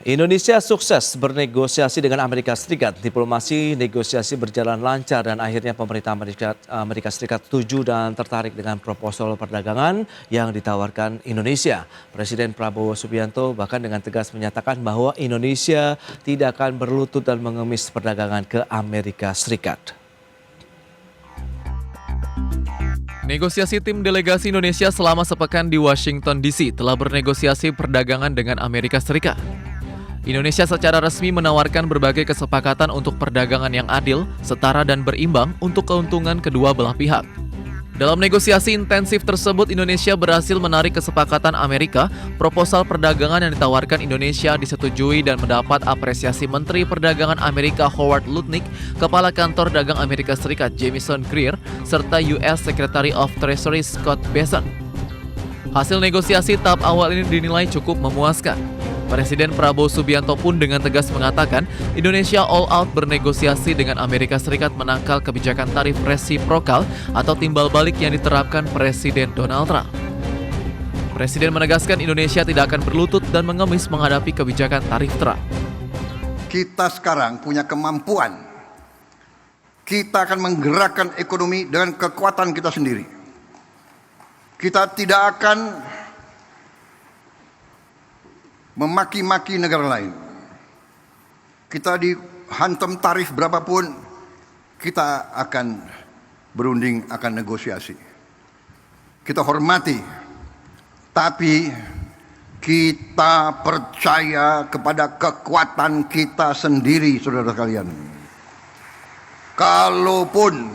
Indonesia sukses bernegosiasi dengan Amerika Serikat. Diplomasi negosiasi berjalan lancar dan akhirnya pemerintah Amerika Serikat setuju dan tertarik dengan proposal perdagangan yang ditawarkan Indonesia. Presiden Prabowo Subianto bahkan dengan tegas menyatakan bahwa Indonesia tidak akan berlutut dan mengemis perdagangan ke Amerika Serikat. Negosiasi tim delegasi Indonesia selama sepekan di Washington DC telah bernegosiasi perdagangan dengan Amerika Serikat. Indonesia secara resmi menawarkan berbagai kesepakatan untuk perdagangan yang adil, setara dan berimbang untuk keuntungan kedua belah pihak. Dalam negosiasi intensif tersebut, Indonesia berhasil menarik kesepakatan Amerika. Proposal perdagangan yang ditawarkan Indonesia disetujui dan mendapat apresiasi Menteri Perdagangan Amerika Howard Lutnick, Kepala Kantor Dagang Amerika Serikat Jamieson Greer, serta US Secretary of Treasury Scott Bessent. Hasil negosiasi tahap awal ini dinilai cukup memuaskan. Presiden Prabowo Subianto pun dengan tegas mengatakan Indonesia all out bernegosiasi dengan Amerika Serikat menangkal kebijakan tarif resiprokal atau timbal balik yang diterapkan Presiden Donald Trump. Presiden menegaskan Indonesia tidak akan berlutut dan mengemis menghadapi kebijakan tarif Trump. Kita sekarang punya kemampuan. Kita akan menggerakkan ekonomi dengan kekuatan kita sendiri. Kita tidak akan memaki-maki negara lain. Kita dihantam tarif berapapun, kita akan berunding, akan negosiasi. Kita hormati, tapi kita percaya kepada kekuatan kita sendiri, saudara sekalian. Kalaupun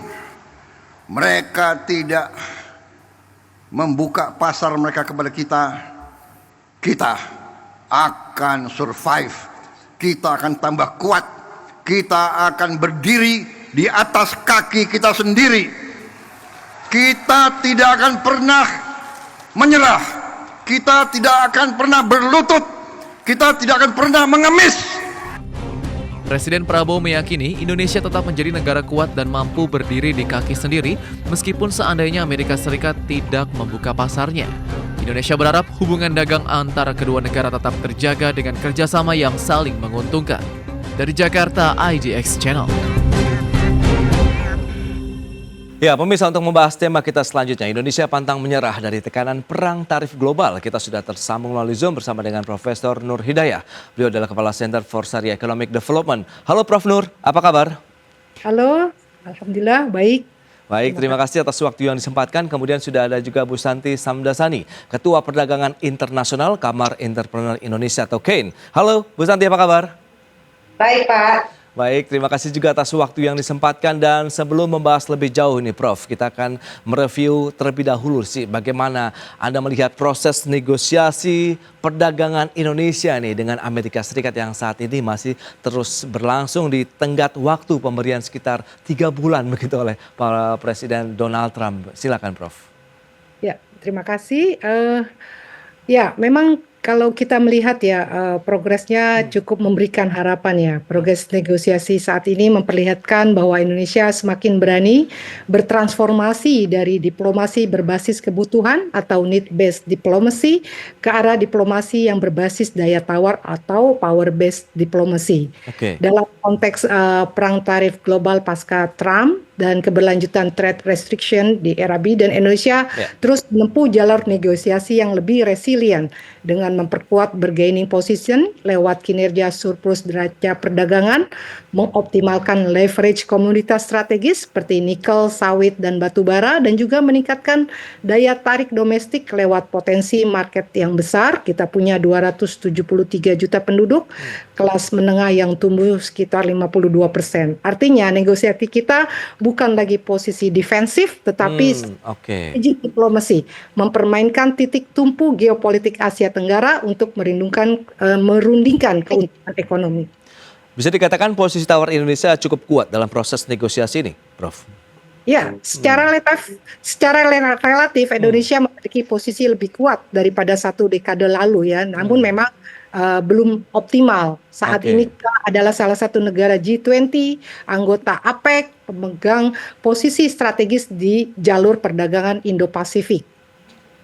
mereka tidak membuka pasar mereka kepada kita akan survive, kita akan tambah kuat, kita akan berdiri di atas kaki kita sendiri. Kita tidak akan pernah menyerah, kita tidak akan pernah berlutut, kita tidak akan pernah mengemis. Presiden Prabowo meyakini Indonesia tetap menjadi negara kuat dan mampu berdiri di kaki sendiri meskipun seandainya Amerika Serikat tidak membuka pasarnya. Indonesia berharap hubungan dagang antara kedua negara tetap terjaga dengan kerjasama yang saling menguntungkan. Dari Jakarta, IDX Channel. Ya, pemirsa, untuk membahas tema kita selanjutnya, Indonesia pantang menyerah dari tekanan perang tarif global. Kita sudah tersambung melalui Zoom bersama dengan Profesor Nur Hidayah. Beliau adalah Kepala Center for Sharia Economic Development. Halo Prof Nur, apa kabar? Halo, alhamdulillah baik. Baik, terima kasih atas waktu yang disempatkan. Kemudian sudah ada juga Bu Santi Samdasani, Ketua Perdagangan Internasional Kamar Entrepreneur Indonesia atau KAIN. Halo Bu Santi, apa kabar? Baik Pak. Baik, terima kasih juga atas waktu yang disempatkan. Dan sebelum membahas lebih jauh ini Prof, kita akan mereview terlebih dahulu sih bagaimana Anda melihat proses negosiasi perdagangan Indonesia nih dengan Amerika Serikat yang saat ini masih terus berlangsung di tenggat waktu pemberian sekitar 3 bulan begitu oleh para Presiden Donald Trump. Silakan Prof. Ya, terima kasih. Ya, memang kalau kita melihat ya progresnya cukup memberikan harapan ya. Progres negosiasi saat ini memperlihatkan bahwa Indonesia semakin berani bertransformasi dari diplomasi berbasis kebutuhan atau need-based diplomacy ke arah diplomasi yang berbasis daya tawar atau power-based diplomacy. Dalam konteks perang tarif global pasca Trump dan keberlanjutan trade restriction di era Biden, Indonesia terus menempuh jalur negosiasi yang lebih resilient dengan memperkuat bargaining position lewat kinerja surplus neraca perdagangan, mengoptimalkan leverage komoditas strategis seperti nikel, sawit, dan batu bara, dan juga meningkatkan daya tarik domestik lewat potensi market yang besar. Kita punya 273 juta penduduk, kelas menengah yang tumbuh sekitar 52%. Artinya negosiasi kita bukan lagi posisi defensif, tetapi strategic diplomacy, mempermainkan titik tumpu geopolitik Asia Tenggara untuk merundingkan keuntungan ekonomi. Bisa dikatakan posisi tawar Indonesia cukup kuat dalam proses negosiasi ini, Prof? Ya, secara relatif Indonesia memiliki posisi lebih kuat daripada satu dekade lalu ya. Namun memang belum optimal. Saat ini kita adalah salah satu negara G20, anggota APEC, pemegang posisi strategis di jalur perdagangan Indo-Pasifik.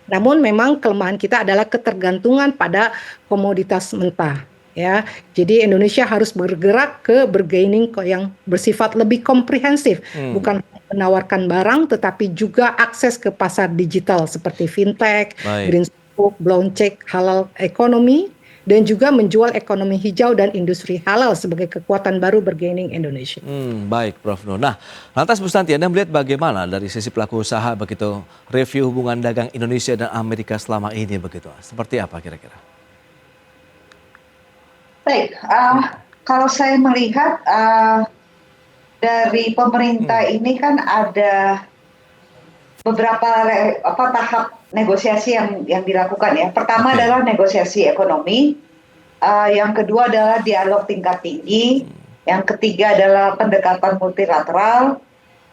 Namun memang kelemahan kita adalah ketergantungan pada komoditas mentah. ya. Jadi Indonesia harus bergerak ke bargaining yang bersifat lebih komprehensif, bukan menawarkan barang tetapi juga akses ke pasar digital seperti fintech, Baik. green book, brown check, halal ekonomi, dan juga menjual ekonomi hijau dan industri halal sebagai kekuatan baru bargaining Indonesia. Baik, Prof. Nur. Nah, lantas Bu Santi, Anda melihat bagaimana dari sisi pelaku usaha begitu review hubungan dagang Indonesia dan Amerika selama ini begitu? Seperti apa kira-kira? Baik, kalau saya melihat dari pemerintah ini kan ada beberapa tahap negosiasi yang dilakukan ya. Pertama Oke. adalah negosiasi ekonomi, yang kedua adalah dialog tingkat tinggi, yang ketiga adalah pendekatan multilateral,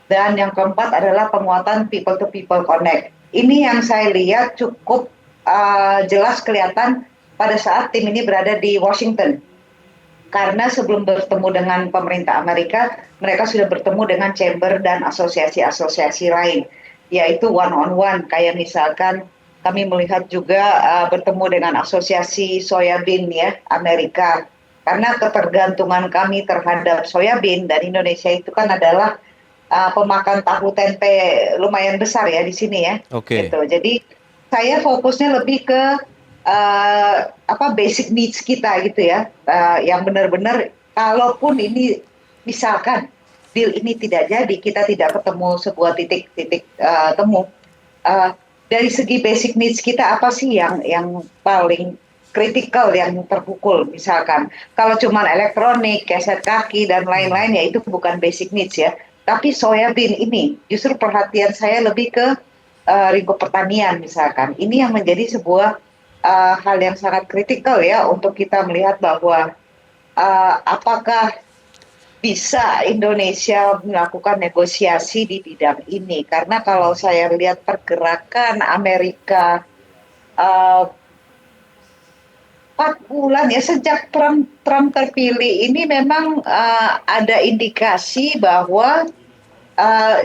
dan yang keempat adalah penguatan people to people connect. Ini yang saya lihat cukup jelas kelihatan pada saat tim ini berada di Washington. Karena sebelum bertemu dengan pemerintah Amerika, mereka sudah bertemu dengan chamber dan asosiasi-asosiasi lain, yaitu one on one, kayak misalkan kami melihat juga bertemu dengan asosiasi soybean ya Amerika, karena ketergantungan kami terhadap soybean dan Indonesia itu kan adalah pemakan tahu tempe lumayan besar ya di sini ya. Oke. Gitu. Jadi saya fokusnya lebih ke basic needs kita gitu ya, yang benar-benar kalaupun ini misalkan deal ini tidak jadi, kita tidak ketemu sebuah titik temu, dari segi basic needs kita apa sih yang paling kritikal yang terpukul. Misalkan kalau cuma elektronik, keset kaki dan lain-lain ya itu bukan basic needs ya, tapi soybean ini justru perhatian saya lebih ke lingkup pertanian misalkan. Ini yang menjadi sebuah hal yang sangat kritikal ya untuk kita melihat bahwa apakah bisa Indonesia melakukan negosiasi di bidang ini. Karena kalau saya lihat pergerakan Amerika 4 bulan ya sejak Trump terpilih ini memang ada indikasi bahwa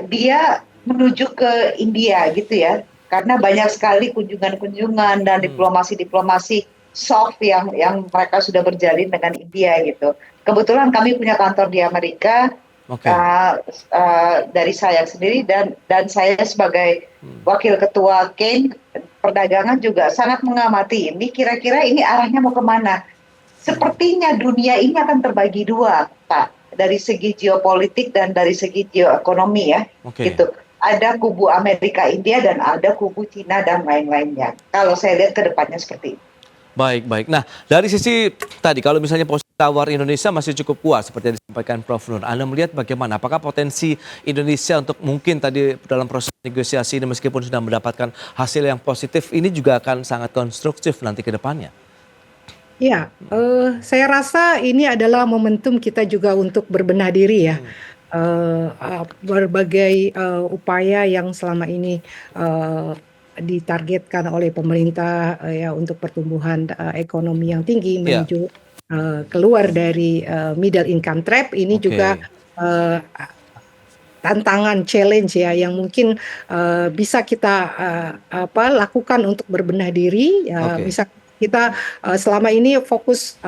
dia menuju ke India gitu ya. Karena banyak sekali kunjungan-kunjungan dan diplomasi-diplomasi soft yang mereka sudah berjalin dengan India gitu. Kebetulan kami punya kantor di Amerika, Oke. dari saya sendiri dan saya sebagai wakil ketua CAIN perdagangan juga sangat mengamati ini kira-kira ini arahnya mau kemana. Sepertinya dunia ini akan terbagi dua, Pak, dari segi geopolitik dan dari segi geoekonomi ya, Oke. gitu. Ada kubu Amerika India dan ada kubu Cina dan lain-lainnya. Kalau saya lihat ke depannya seperti itu. Baik, baik. Nah, dari sisi tadi kalau misalnya posisi tawar Indonesia masih cukup kuat seperti yang disampaikan Prof. Nur. Anda melihat bagaimana? Apakah potensi Indonesia untuk mungkin tadi dalam proses negosiasi ini meskipun sudah mendapatkan hasil yang positif ini juga akan sangat konstruktif nanti ke depannya? Ya, saya rasa ini adalah momentum kita juga untuk berbenah diri ya. Berbagai upaya yang selama ini ditargetkan oleh pemerintah ya untuk pertumbuhan ekonomi yang tinggi Ya. menuju keluar dari middle income trap ini Oke. juga tantangan challenge ya yang mungkin bisa kita lakukan untuk berbenah diri ya. Oke. Bisa kita selama ini fokus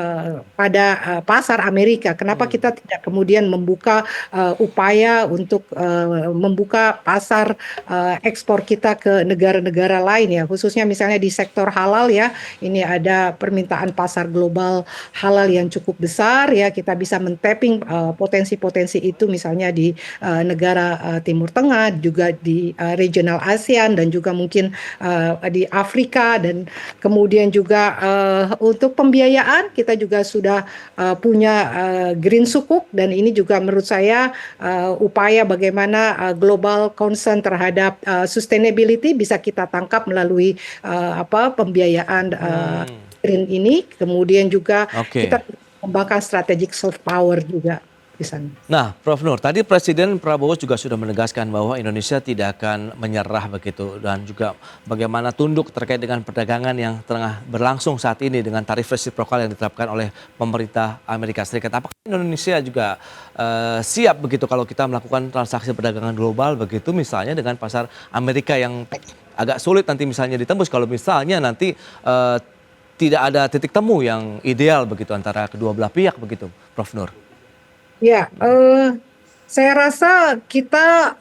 pada pasar Amerika. Kenapa kita tidak kemudian membuka upaya untuk membuka pasar ekspor kita ke negara-negara lain ya, khususnya misalnya di sektor halal ya. Ini ada permintaan pasar global halal yang cukup besar ya. Kita bisa men-tapping potensi-potensi itu misalnya di negara Timur Tengah, juga di regional ASEAN dan juga mungkin di Afrika, dan kemudian juga untuk pembiayaan kita juga sudah punya green sukuk, dan ini juga menurut saya upaya bagaimana global concern terhadap sustainability bisa kita tangkap melalui pembiayaan green ini. Kemudian juga Oke. kita mengembangkan strategic soft power juga di sana. Nah, Prof. Nur, tadi Presiden Prabowo juga sudah menegaskan bahwa Indonesia tidak akan menyerah begitu dan juga bagaimana tunduk terkait dengan perdagangan yang tengah berlangsung saat ini dengan tarif resiprokal yang ditetapkan oleh pemerintah Amerika Serikat. Apakah Indonesia juga siap begitu kalau kita melakukan transaksi perdagangan global begitu misalnya dengan pasar Amerika yang agak sulit nanti misalnya ditembus kalau misalnya nanti tidak ada titik temu yang ideal begitu antara kedua belah pihak begitu, Prof. Nur. Ya, saya rasa kita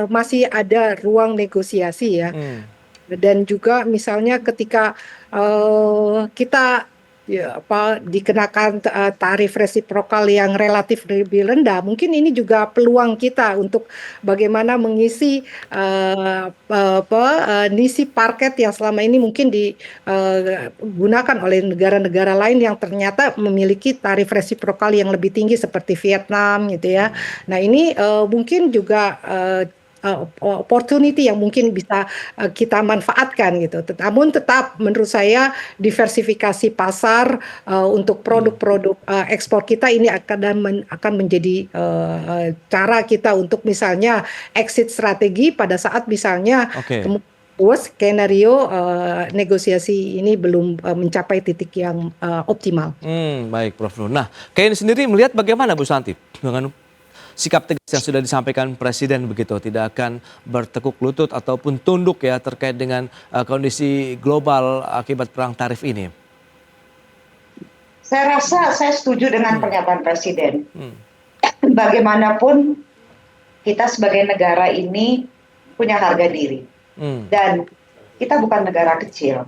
masih ada ruang negosiasi ya. Hmm. Dan juga misalnya ketika kita ya, dikenakan tarif resiprokal yang relatif lebih rendah, mungkin ini juga peluang kita untuk bagaimana mengisi nisi parket yang selama ini mungkin digunakan oleh negara-negara lain yang ternyata memiliki tarif resiprokal yang lebih tinggi seperti Vietnam gitu ya. Nah ini mungkin juga opportunity yang mungkin bisa kita manfaatkan gitu. Namun tetap menurut saya diversifikasi pasar untuk produk-produk ekspor kita ini akan menjadi cara kita untuk misalnya exit strategi pada saat misalnya worst skenario negosiasi ini belum mencapai titik yang optimal. Baik, Prof. Nur. Nah, KN sendiri melihat bagaimana Bu Santi dengan sikap tegas yang sudah disampaikan Presiden begitu, tidak akan bertekuk lutut ataupun tunduk ya terkait dengan kondisi global akibat perang tarif ini? Saya rasa saya setuju dengan pernyataan Presiden. Bagaimanapun kita sebagai negara ini punya harga diri. Dan kita bukan negara kecil.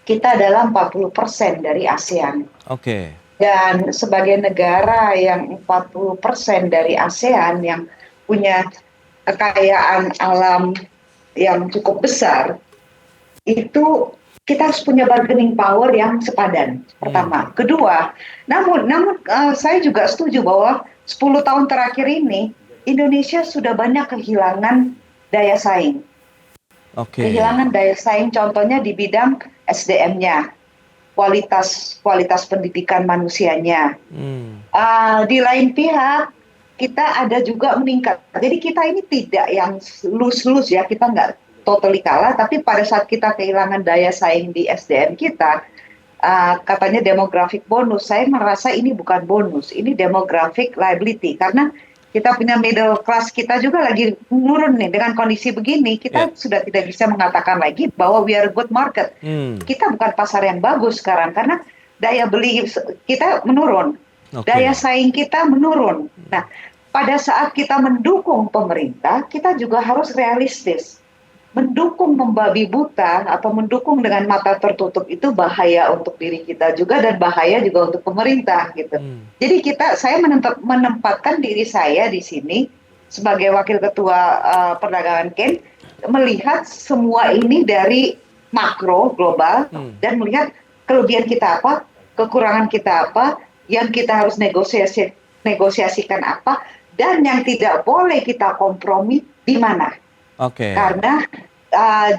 Kita adalah 40% dari ASEAN. Dan sebagai negara yang 40% dari ASEAN yang punya kekayaan alam yang cukup besar, itu kita harus punya bargaining power yang sepadan, pertama. Kedua, namun saya juga setuju bahwa 10 tahun terakhir ini Indonesia sudah banyak kehilangan daya saing. Kehilangan daya saing contohnya di bidang SDM-nya. Kualitas pendidikan manusianya. Di lain pihak kita ada juga meningkat. Jadi kita ini tidak yang lose-lose ya, kita nggak totally kalah, tapi pada saat kita kehilangan daya saing di SDM kita, katanya demographic bonus, saya merasa ini bukan bonus, ini demographic liability, karena kita punya middle class kita juga lagi menurun nih. Dengan kondisi begini kita sudah tidak bisa mengatakan lagi bahwa we are a good market. Kita bukan pasar yang bagus sekarang karena daya beli kita menurun, daya saing kita menurun. Nah, pada saat kita mendukung pemerintah, kita juga harus realistis. Mendukung membabi buta atau mendukung dengan mata tertutup itu bahaya untuk diri kita juga dan bahaya juga untuk pemerintah gitu. Jadi saya menempatkan diri saya di sini sebagai wakil ketua perdagangan KEN, melihat semua ini dari makro global dan melihat kelebihan kita apa, kekurangan kita apa, yang kita harus negosiasikan apa, dan yang tidak boleh kita kompromi di mana. Karena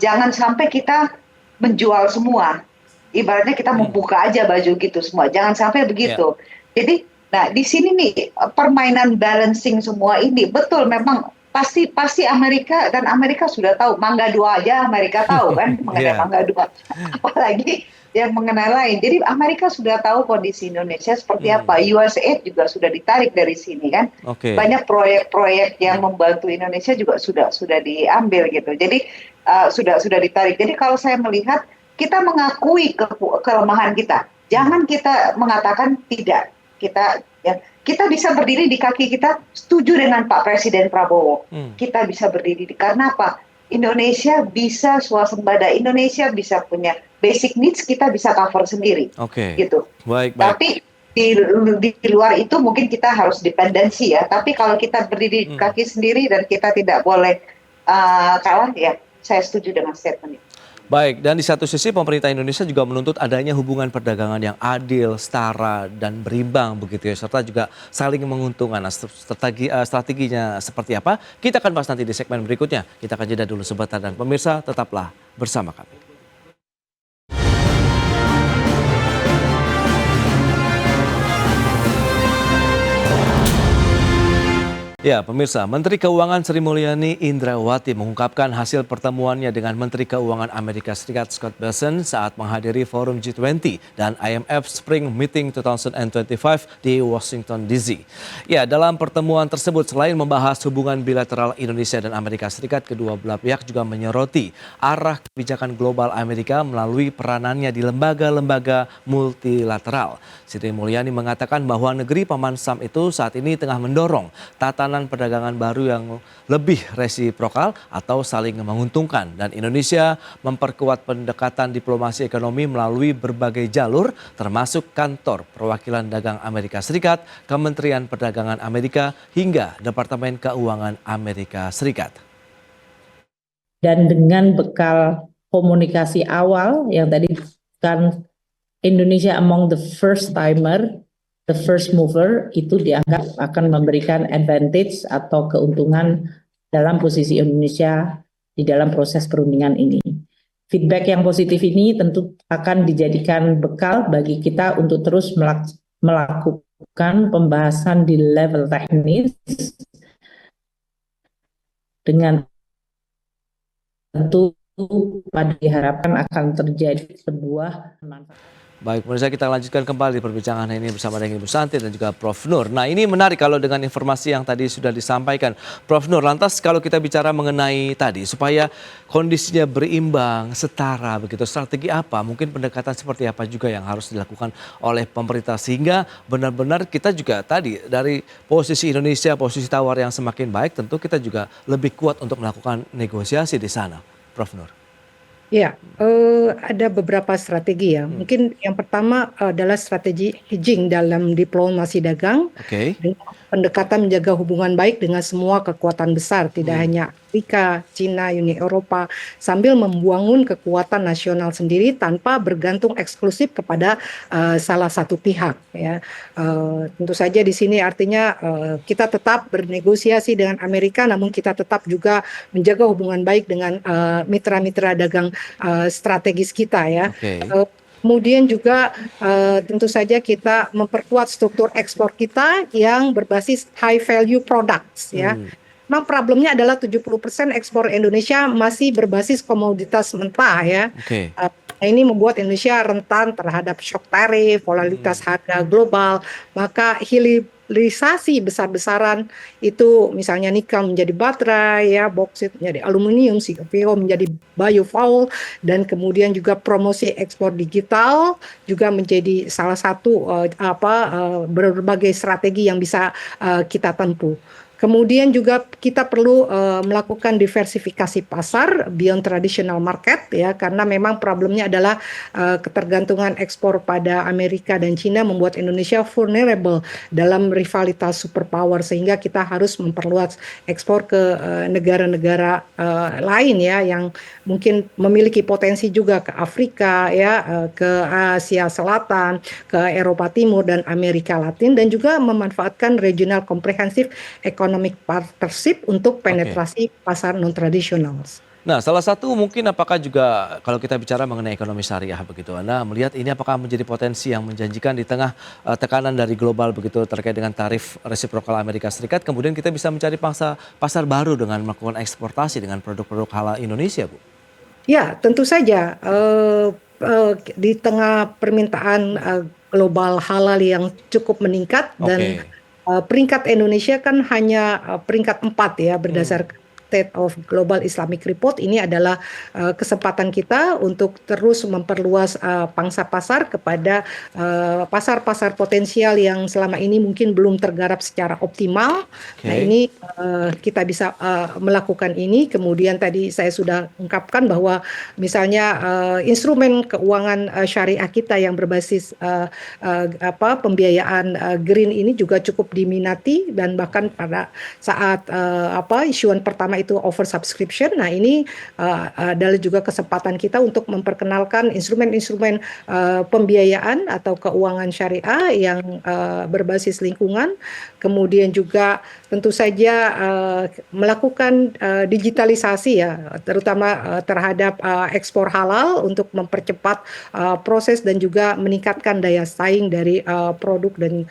jangan sampai kita menjual semua. Ibaratnya kita membuka aja baju gitu semua. Jangan sampai begitu. Jadi, nah di sini nih permainan balancing semua ini betul memang pasti Amerika dan Amerika sudah tahu. Mangga 2 aja Amerika tahu kan mengenai Mangga 2. Apalagi yang mengenai lain. Jadi Amerika sudah tahu kondisi Indonesia seperti apa. USAID juga sudah ditarik dari sini kan. Banyak proyek-proyek yang membantu Indonesia juga sudah diambil gitu. Jadi sudah ditarik. Jadi kalau saya melihat kita mengakui kelemahan kita. Jangan kita mengatakan tidak. Kita bisa berdiri di kaki kita, setuju dengan Pak Presiden Prabowo. Kita bisa berdiri karena apa? Indonesia bisa swasembada, Indonesia bisa punya basic needs, kita bisa cover sendiri. Gitu. Baik. Tapi di luar itu mungkin kita harus dependensi ya. Tapi kalau kita berdiri di kaki sendiri dan kita tidak boleh kalah, ya saya setuju dengan statement itu. Baik, dan di satu sisi pemerintah Indonesia juga menuntut adanya hubungan perdagangan yang adil, setara, dan berimbang begitu ya, serta juga saling menguntungkan. Nah, strateginya seperti apa? Kita akan bahas nanti di segmen berikutnya. Kita akan jeda dulu sebentar dan pemirsa tetaplah bersama kami. Ya, pemirsa, Menteri Keuangan Sri Mulyani Indrawati mengungkapkan hasil pertemuannya dengan Menteri Keuangan Amerika Serikat Scott Bessent saat menghadiri forum G20 dan IMF Spring Meeting 2025 di Washington DC. Ya, dalam pertemuan tersebut selain membahas hubungan bilateral Indonesia dan Amerika Serikat, kedua belah pihak juga menyoroti arah kebijakan global Amerika melalui peranannya di lembaga-lembaga multilateral. Sri Mulyani mengatakan bahwa negeri Paman Sam itu saat ini tengah mendorong tatanan perdagangan baru yang lebih resiprokal atau saling menguntungkan, dan Indonesia memperkuat pendekatan diplomasi ekonomi melalui berbagai jalur termasuk kantor perwakilan dagang Amerika Serikat, Kementerian Perdagangan Amerika hingga Departemen Keuangan Amerika Serikat. Dan dengan bekal komunikasi awal yang tadi kan Indonesia among the first timer, the first mover, itu dianggap akan memberikan advantage atau keuntungan dalam posisi Indonesia di dalam proses perundingan ini. Feedback yang positif ini tentu akan dijadikan bekal bagi kita untuk terus melakukan pembahasan di level teknis dengan tentu pada diharapkan akan terjadi sebuah manfaat. Baik, pemirsa, kita lanjutkan kembali perbincangan ini bersama dengan Ibu Santi dan juga Prof. Nur. Nah, ini menarik kalau dengan informasi yang tadi sudah disampaikan. Prof. Nur, lantas kalau kita bicara mengenai tadi, supaya kondisinya berimbang, setara begitu, strategi apa? Mungkin pendekatan seperti apa juga yang harus dilakukan oleh pemerintah sehingga benar-benar kita juga tadi dari posisi Indonesia, posisi tawar yang semakin baik, tentu kita juga lebih kuat untuk melakukan negosiasi di sana, Prof. Nur. Ya, ada beberapa strategi ya. Mungkin yang pertama adalah strategi hedging dalam diplomasi dagang. Oke. Dengan pendekatan menjaga hubungan baik dengan semua kekuatan besar, tidak hanya Amerika, Cina, Uni Eropa, sambil membangun kekuatan nasional sendiri tanpa bergantung eksklusif kepada salah satu pihak. Ya, tentu saja di sini artinya kita tetap bernegosiasi dengan Amerika, namun kita tetap juga menjaga hubungan baik dengan mitra-mitra dagang strategis kita ya. Oke. Kemudian juga tentu saja kita memperkuat struktur ekspor kita yang berbasis high value products ya. Memang problemnya adalah 70% ekspor Indonesia masih berbasis komoditas mentah ya. Oke. Ini membuat Indonesia rentan terhadap shock tarif, volatilitas harga global, maka hilirisasi besar-besaran itu misalnya nikel menjadi baterai, ya, boksit menjadi aluminium, CPO menjadi biofuel, dan kemudian juga promosi ekspor digital juga menjadi salah satu berbagai strategi yang bisa kita tempuh. Kemudian juga kita perlu melakukan diversifikasi pasar beyond traditional market ya, karena memang problemnya adalah ketergantungan ekspor pada Amerika dan Cina membuat Indonesia vulnerable dalam rivalitas superpower, sehingga kita harus memperluas ekspor ke negara-negara lain ya yang mungkin memiliki potensi juga ke Afrika ya, ke Asia Selatan, ke Eropa Timur dan Amerika Latin, dan juga memanfaatkan regional comprehensive economic partnership untuk penetrasi pasar non-tradisional. Nah, salah satu mungkin apakah juga kalau kita bicara mengenai ekonomi syariah begitu, Anda melihat ini apakah menjadi potensi yang menjanjikan di tengah tekanan dari global begitu terkait dengan tarif resiprokal Amerika Serikat, kemudian kita bisa mencari pasar baru dengan melakukan eksportasi dengan produk-produk halal Indonesia, Bu? Ya, tentu saja di tengah permintaan global halal yang cukup meningkat dan peringkat Indonesia kan hanya peringkat 4 ya berdasarkan State of Global Islamic Report. Ini adalah kesempatan kita untuk terus memperluas pangsa pasar kepada pasar-pasar potensial yang selama ini mungkin belum tergarap secara optimal. Nah, ini kita bisa melakukan ini. Kemudian tadi saya sudah ungkapkan bahwa misalnya instrumen keuangan syariah kita yang berbasis pembiayaan green ini juga cukup diminati, dan bahkan pada saat isuan pertama itu oversubscription. Nah, ini adalah juga kesempatan kita untuk memperkenalkan instrumen-instrumen pembiayaan atau keuangan syariah yang berbasis lingkungan. Kemudian juga tentu saja melakukan digitalisasi ya, terutama terhadap ekspor halal untuk mempercepat proses dan juga meningkatkan daya saing dari produk dan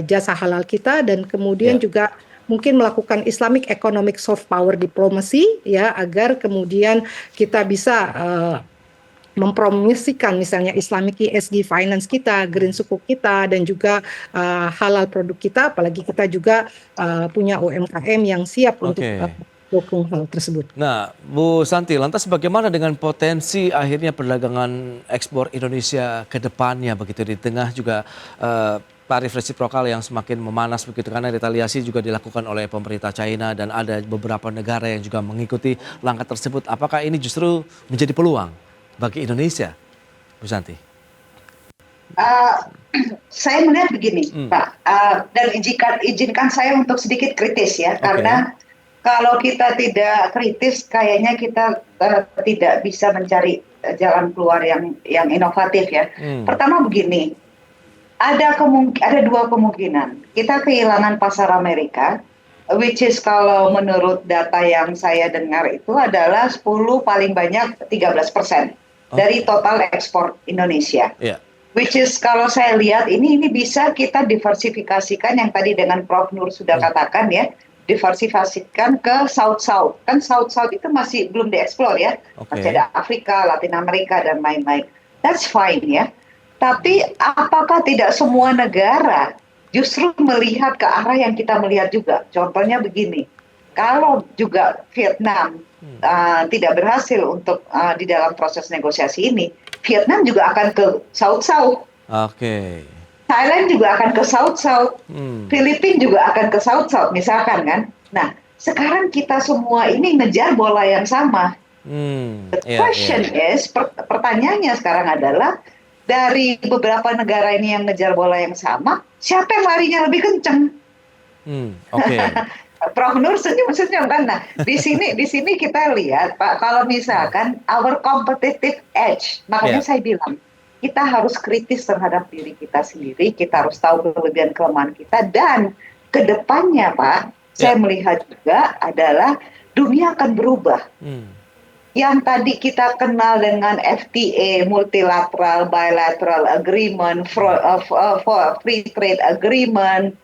jasa halal kita, dan kemudian juga mungkin melakukan Islamic Economic Soft Power Diplomacy ya, agar kemudian kita bisa mempromosikan misalnya Islamic ESG finance kita, green sukuk kita, dan juga halal produk kita, apalagi kita juga punya UMKM yang siap untuk dukung hal tersebut. Nah, Bu Santi, lantas bagaimana dengan potensi akhirnya perdagangan ekspor Indonesia ke depannya begitu di tengah juga tarif resiprokal yang semakin memanas begitu, karena retaliasi juga dilakukan oleh pemerintah China dan ada beberapa negara yang juga mengikuti langkah tersebut. Apakah ini justru menjadi peluang bagi Indonesia, Bu Santi? Saya melihat begini, Pak, dan izinkan saya untuk sedikit kritis ya, karena kalau kita tidak kritis, kayaknya kita tidak bisa mencari jalan keluar yang inovatif ya. Pertama begini, ada dua kemungkinan. Kita kehilangan pasar Amerika, which is kalau menurut data yang saya dengar itu adalah 10 paling banyak 13% dari total ekspor Indonesia. Which is kalau saya lihat ini bisa kita diversifikasikan yang tadi dengan Prof Nur sudah katakan ya, diversifikasikan ke South-South. Kan South-South itu masih belum dieksplor ya. Masih ada Afrika, Latin Amerika, dan lain-lain. That's fine ya. Tapi apakah tidak semua negara justru melihat ke arah yang kita melihat juga? Contohnya begini, kalau juga Vietnam tidak berhasil untuk di dalam proses negosiasi ini, Vietnam juga akan ke South-South. Thailand juga akan ke South-South, Filipina juga akan ke South-South misalkan kan. Nah, sekarang kita semua ini ngejar bola yang sama. The question is, pertanyaannya sekarang adalah, dari beberapa negara ini yang ngejar bola yang sama, siapa yang larinya lebih kenceng? Prof Nur senyum-senyum kan. Nah, di sini kita lihat Pak, kalau misalkan our competitive edge, makanya saya bilang, kita harus kritis terhadap diri kita sendiri, kita harus tahu kelebihan kelemahan kita, dan ke depannya Pak, saya melihat juga adalah dunia akan berubah. Yang tadi kita kenal dengan FTA, multilateral, bilateral agreement, free trade agreement,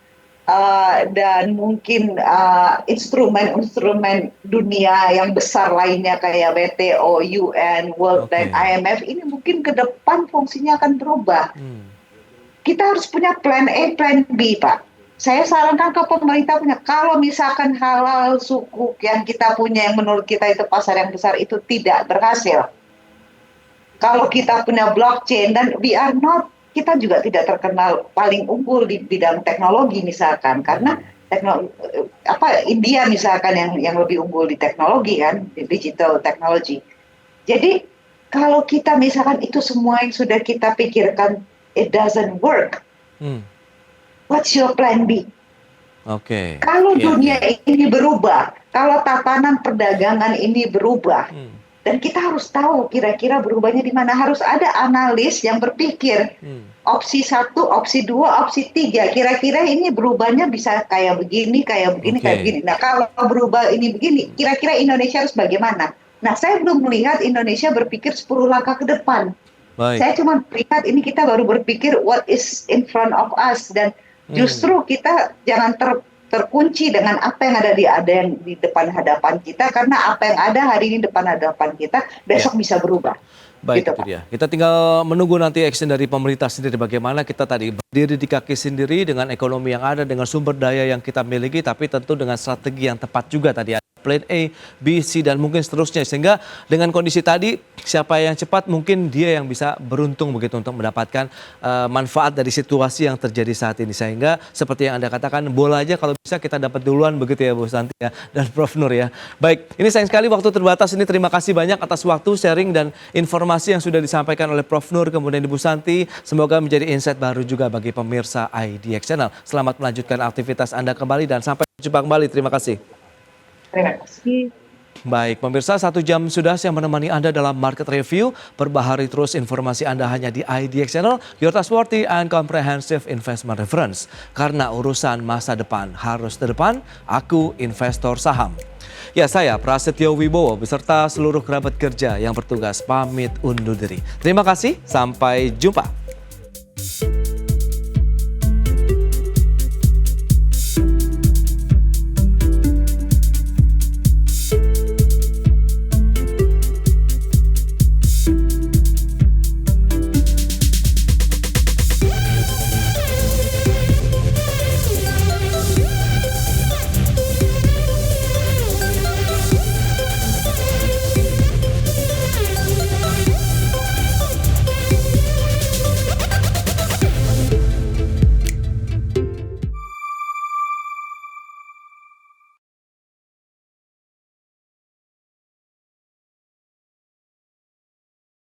dan mungkin instrumen-instrumen dunia yang besar lainnya kayak WTO, UN, World Bank, IMF, ini mungkin ke depan fungsinya akan berubah. Kita harus punya plan A, plan B, Pak. Saya sarankan ke pemerintah punya, kalau misalkan halal sukuk yang kita punya yang menurut kita itu pasar yang besar itu tidak berhasil. Kalau kita punya blockchain dan kita juga tidak terkenal paling unggul di bidang teknologi misalkan, karena India misalkan yang lebih unggul di teknologi kan, di digital technology. Jadi kalau kita misalkan itu semua yang sudah kita pikirkan it doesn't work, what's your plan B? Kalau dunia ini berubah, kalau tatanan perdagangan ini berubah, dan kita harus tahu kira-kira berubahnya di mana. Harus ada analis yang berpikir opsi 1, opsi 2, opsi 3. Kira-kira ini berubahnya bisa kayak begini, kayak begini. Nah, kalau berubah ini begini, kira-kira Indonesia harus bagaimana? Nah, saya belum melihat Indonesia berpikir 10 langkah ke depan. Saya cuma melihat ini kita baru berpikir what is in front of us, dan justru kita jangan terkunci dengan apa yang ada yang di depan hadapan kita, karena apa yang ada hari ini depan hadapan kita besok bisa berubah. Baik, gitu, itu dia. Kita tinggal menunggu nanti action dari pemerintah sendiri, bagaimana kita tadi berdiri di kaki sendiri dengan ekonomi yang ada, dengan sumber daya yang kita miliki, tapi tentu dengan strategi yang tepat juga tadi. Plan A, B, C, dan mungkin seterusnya. Sehingga dengan kondisi tadi, siapa yang cepat mungkin dia yang bisa beruntung begitu untuk mendapatkan manfaat dari situasi yang terjadi saat ini. Sehingga seperti yang Anda katakan, bola aja kalau bisa kita dapat duluan begitu ya Bu Santi ya, dan Prof Nur ya. Baik, ini sayang sekali waktu terbatas ini. Terima kasih banyak atas waktu, sharing, dan informasi yang sudah disampaikan oleh Prof Nur, kemudian Ibu Santi. Semoga menjadi insight baru juga bagi pemirsa IDX Channel. Selamat melanjutkan aktivitas Anda kembali dan sampai jumpa kembali. Terima kasih. Terima kasih. Baik, pemirsa, 1 jam sudah saya menemani Anda dalam Market Review. Perbaharui terus informasi Anda hanya di IDX Channel, your trustworthy and comprehensive investment reference. Karena urusan masa depan harus terdepan, aku investor saham. Ya, saya Prasetyo Wibowo beserta seluruh kerabat kerja yang bertugas pamit undur diri. Terima kasih, sampai jumpa.